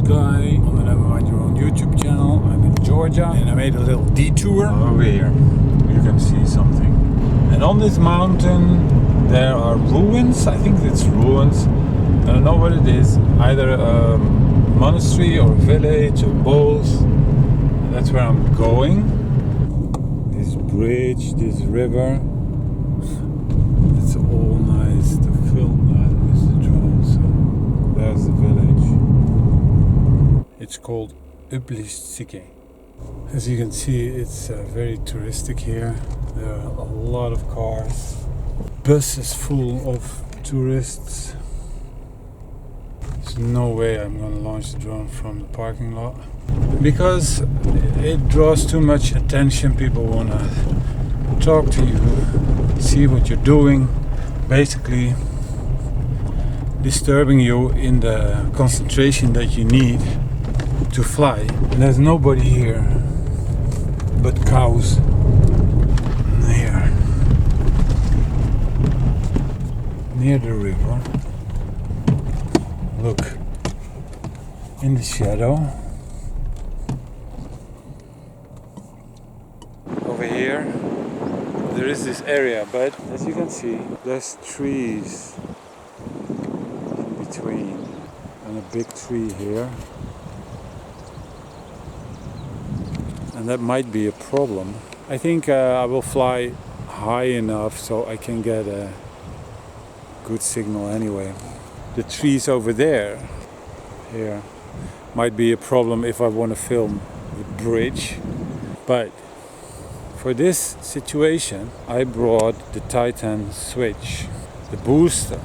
guy on the Never Mind Your Own YouTube channel. I'm in Georgia and I made a little detour over here. You can see something. And on this mountain there are ruins. I think it's ruins. I don't know what it is. Either a monastery or a village or both. That's where I'm going. This bridge, this river. It's all nice to film that with the drone. So there's the village. It's called Uplistsikhe. As you can see, it's very touristic here. There are a lot of cars. Bus is full of tourists. There's no way I'm going to launch the drone from the parking lot because it draws too much attention. People want to talk to you, see what you're doing, basically disturbing you in the concentration that you need to fly. And there's nobody here but cows here near the river. Look in the shadow. Over here there is this area, but as you can see there's trees in between and a big tree here, and that might be a problem. I think I will fly high enough so I can get a good signal anyway. The trees over there here might be a problem if I want to film the bridge, but for this situation I brought the Titan switch, the booster.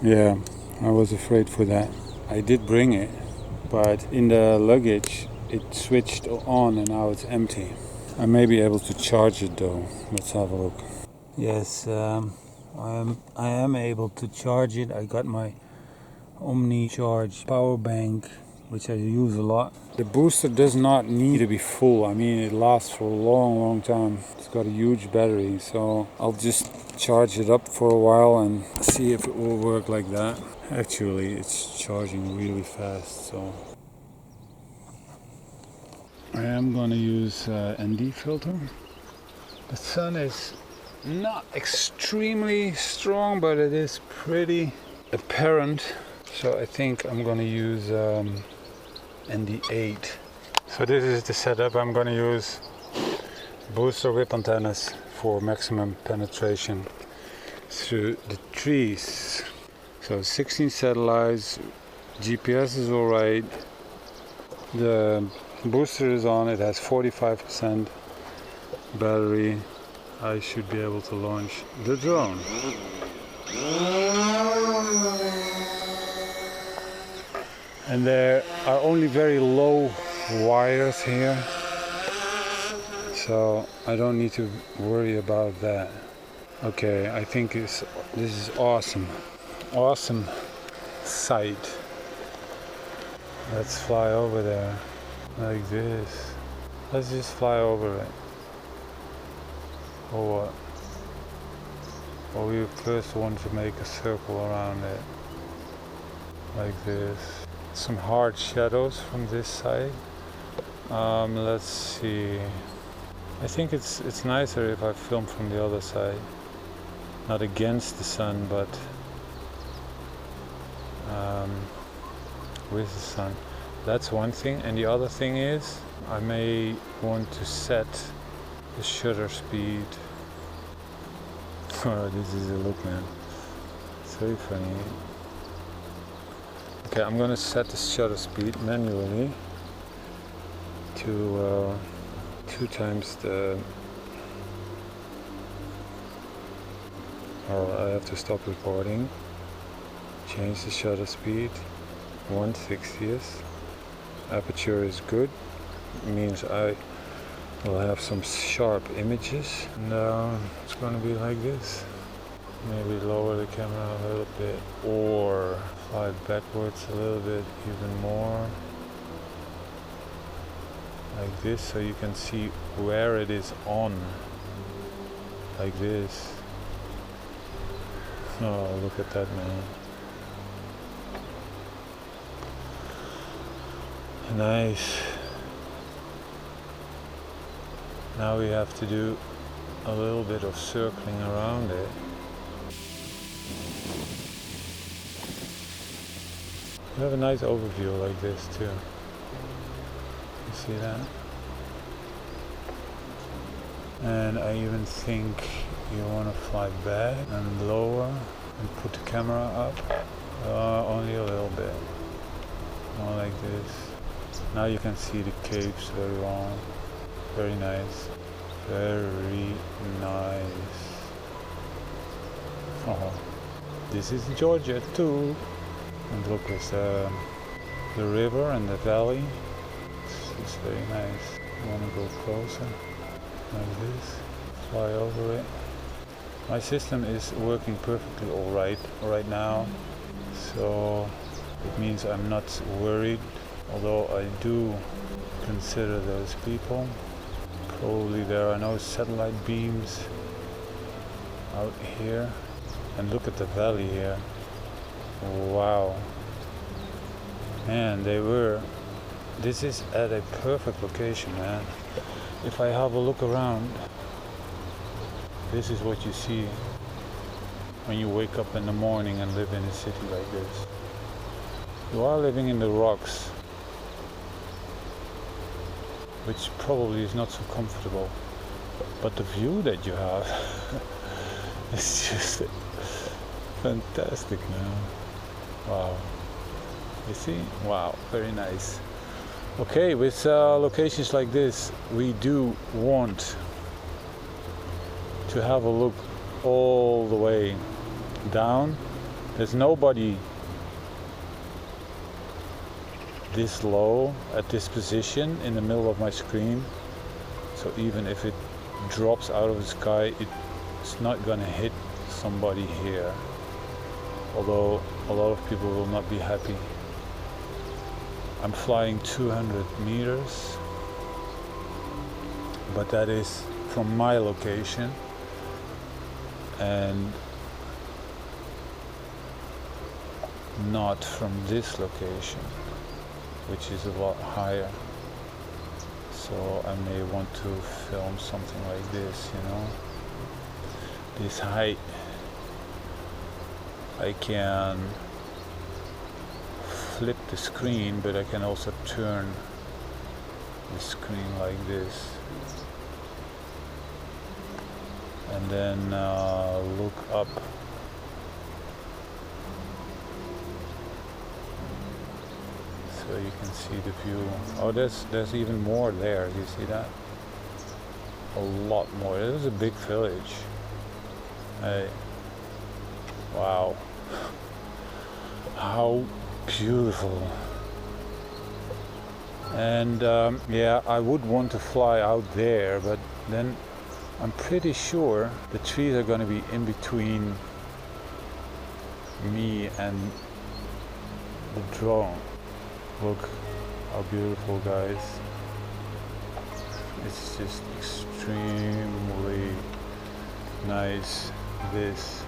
Yeah, I was afraid for that. I did bring it, but in the luggage it switched on and now it's empty. I may be able to charge it though. Let's have a look. Yes, I am able to charge it. I got my Omnicharge Powerbank, which I use a lot. The booster does not need to be full. I mean, it lasts for a long time. It's got a huge battery, so I'll just charge it up for a while and see if it will work like that. Actually, it's charging really fast, so I am gonna use ND filter. The sun is not extremely strong, but it is pretty apparent. So I think I'm gonna use ND8. So this is the setup. I'm gonna use booster whip antennas for maximum penetration through the trees. So 16 satellites, GPS is alright. The booster is on, it has 45% battery. I should be able to launch the drone. And there are only very low wires here, so I don't need to worry about that. Okay, I think this is awesome. Awesome sight. Let's fly over there like this. Let's just fly over it. Or what? Or we first want to make a circle around it like this. Some hard shadows from this side. Let's see. I think it's nicer if I film from the other side, not against the sun, but with the sun. That's one thing. And the other thing is I may want to set the shutter speed. Oh, this is a look, man. It's very funny. Okay, I'm gonna set the shutter speed manually to 2 times the... Oh, I have to stop recording. Change the shutter speed 1/60th. Aperture is good. It means I will have some sharp images. Now it's gonna be like this. Maybe lower the camera a little bit or fly backwards a little bit even more. Like this, so you can see where it is on. Like this. Oh, look at that, man. Nice. Now we have to do a little bit of circling around it. You have a nice overview like this too. You see that? And I even think you want to fly back and lower and put the camera up. Only a little bit. More like this. Now you can see the capes very well. Very nice. Very nice. Oh, this is Georgia too. And look, it's the river and the valley. It's very nice. I want to go closer, like this. Fly over it. My system is working perfectly alright right now, so it means I'm not worried. Although I do consider those people. Probably there are no satellite beams out here. And look at the valley here. Wow. Man, this is at a perfect location, man. If I have a look around, this is what you see when you wake up in the morning and live in a city like this. You are living in the rocks, which probably is not so comfortable, but the view that you have is just fantastic now. Wow. You see? Wow, very nice. Okay, with locations like this, we do want to have a look all the way down. There's nobody this low at this position in the middle of my screen, so even if it drops out of the sky, it's not gonna hit somebody here, although a lot of people will not be happy. I'm flying 200 meters, but that is from my location, and not from this location, which is a lot higher. So I may want to film something like this, you know. This height, I can flip the screen, but I can also turn the screen like this. And then look up. So you can see the view. Oh, there's even more there. You see that? A lot more. It is a big village. Hey, wow! How beautiful! And yeah, I would want to fly out there, but then I'm pretty sure the trees are going to be in between me and the drone. Look how beautiful, guys. It's just extremely nice, this.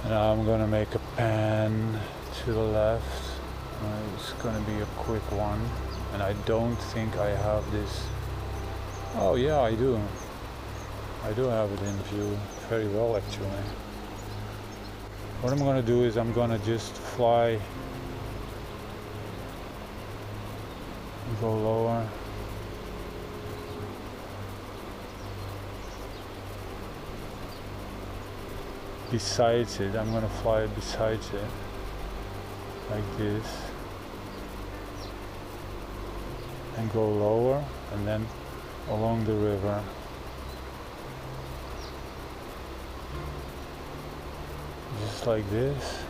And now I'm gonna make a pan to the left. It's gonna be a quick one, and I don't think I have this. Oh yeah, I do have it in view very well, actually. What I'm gonna do is I'm gonna just fly, go lower, besides it. I'm gonna fly besides it like this and go lower, and then along the river. Just like this.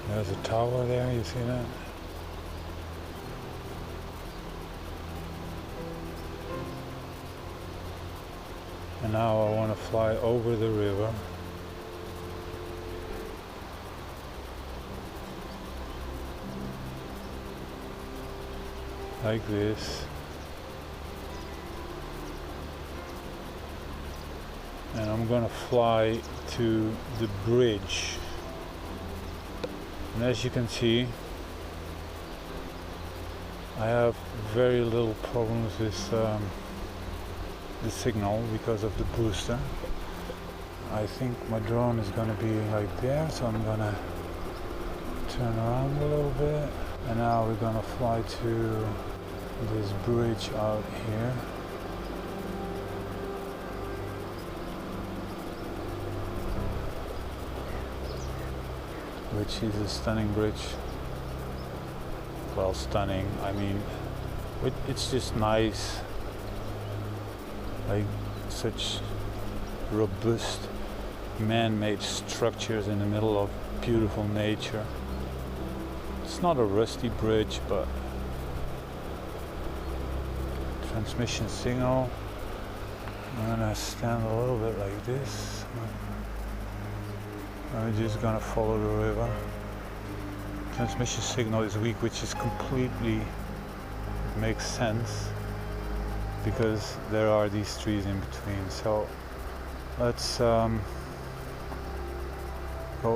There's a tower there, you see that? And now I want to fly over the river. Like this. And I'm gonna fly to the bridge And as you can see, I have very little problems with the signal because of the booster. I think my drone is gonna be like there, so I'm gonna turn around a little bit. And now we're gonna fly to this bridge out here. Which is a stunning bridge. Well, stunning, I mean, it's just nice. Like such robust man-made structures in the middle of beautiful nature. It's not a rusty bridge, but transmission signal. I'm gonna stand a little bit like this. I'm just gonna follow the river. Transmission signal is weak, which is completely, it makes sense because there are these trees in between. So let's go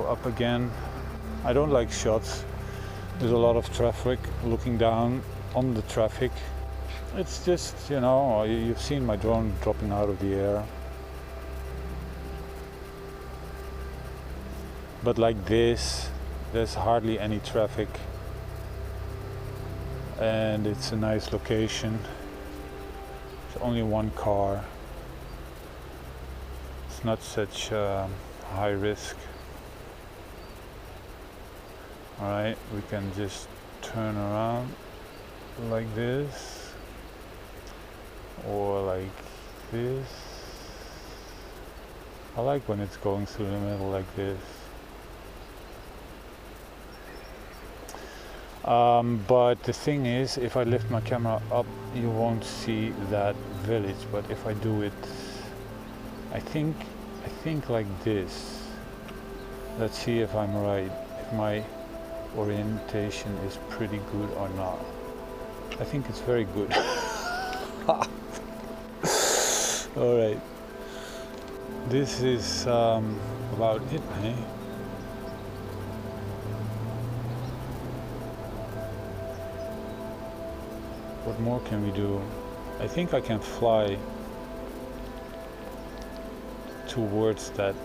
up again. I don't like shots. There's a lot of traffic, looking down on the traffic. It's just, you know, you've seen my drone dropping out of the air. But like this, there's hardly any traffic. And it's a nice location. It's only one car. It's not such high risk. Alright, we can just turn around like this. Or like this. I like when it's going through the middle like this. But the thing is, if I lift my camera up, you won't see that village. But if I do it, I think like this. Let's see if I'm right, if my orientation is pretty good or not. I think it's very good. Alright. This is about it, eh? What more can we do? I think I can fly towards that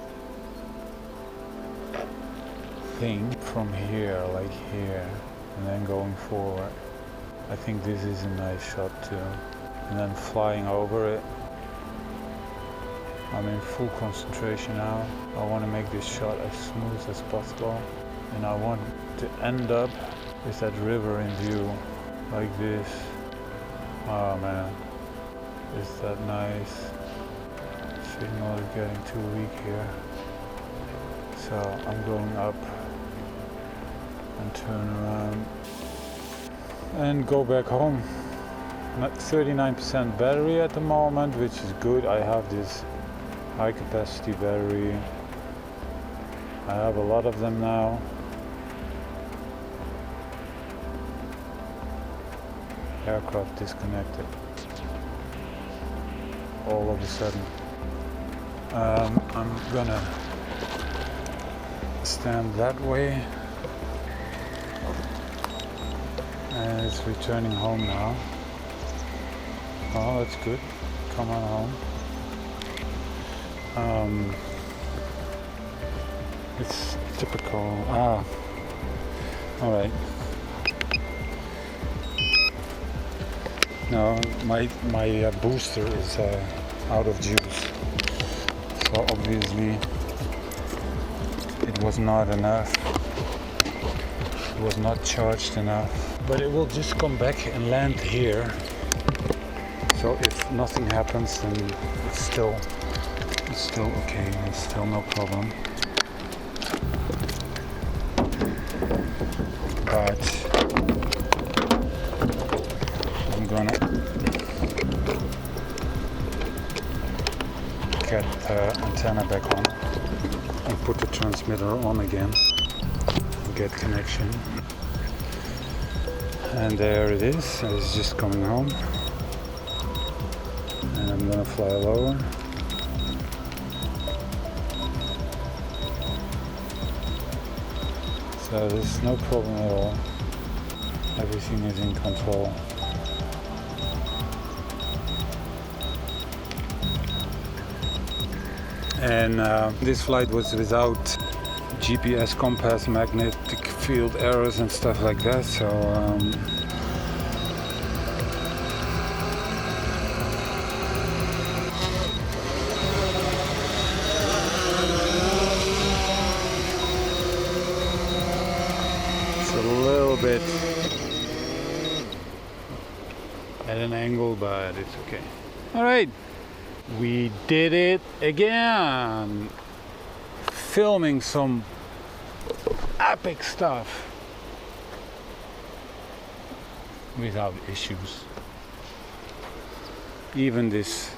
thing from here, like here, and then going forward. I think this is a nice shot too. And then flying over it. I'm in full concentration now. I want to make this shot as smooth as possible. And I want to end up with that river in view, like this. Oh man, is that nice? Signal is getting too weak here. So I'm going up and turn around and go back home. I'm at 39% battery at the moment, which is good. I have this high capacity battery. I have a lot of them now. Aircraft disconnected all of a sudden. I'm gonna stand that way, and it's returning home now. Oh, that's good. Come on home. It's typical. All right. No, my booster is out of juice, so obviously it was not enough. It was not charged enough. But it will just come back and land here. So if nothing happens, then it's still okay. It's still no problem. But I'm gonna get the antenna back on and put the transmitter on again and get connection. And there it is. It's just coming home. And I'm gonna fly lower. So there's no problem at all. Everything is in control. And this flight was without GPS, compass, magnetic field errors and stuff like that. So it's a little bit at an angle, but it's okay. All right, we did it again. Filming some epic stuff without issues. Even this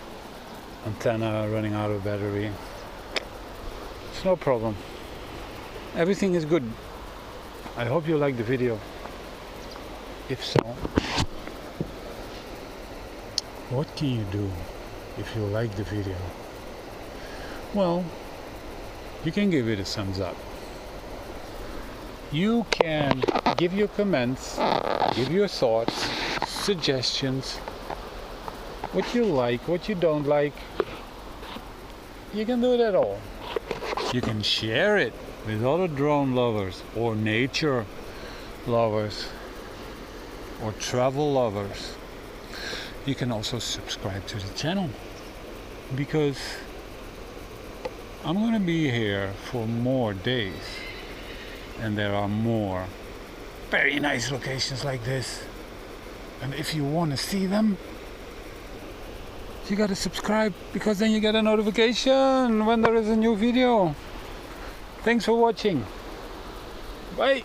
antenna running out of battery, it's no problem. Everything is good. I hope you like the video. If so, what can you do if you like the video? Well, you can give it a thumbs up. You can give your comments, give your thoughts, suggestions, what you like, what you don't like. You can do that all. You can share it with other drone lovers or nature lovers or travel lovers. You can also subscribe to the channel, because I'm going to be here for more days, and there are more very nice locations like this. And if you want to see them, you got to subscribe, because then you get a notification when there is a new video. Thanks for watching. Bye.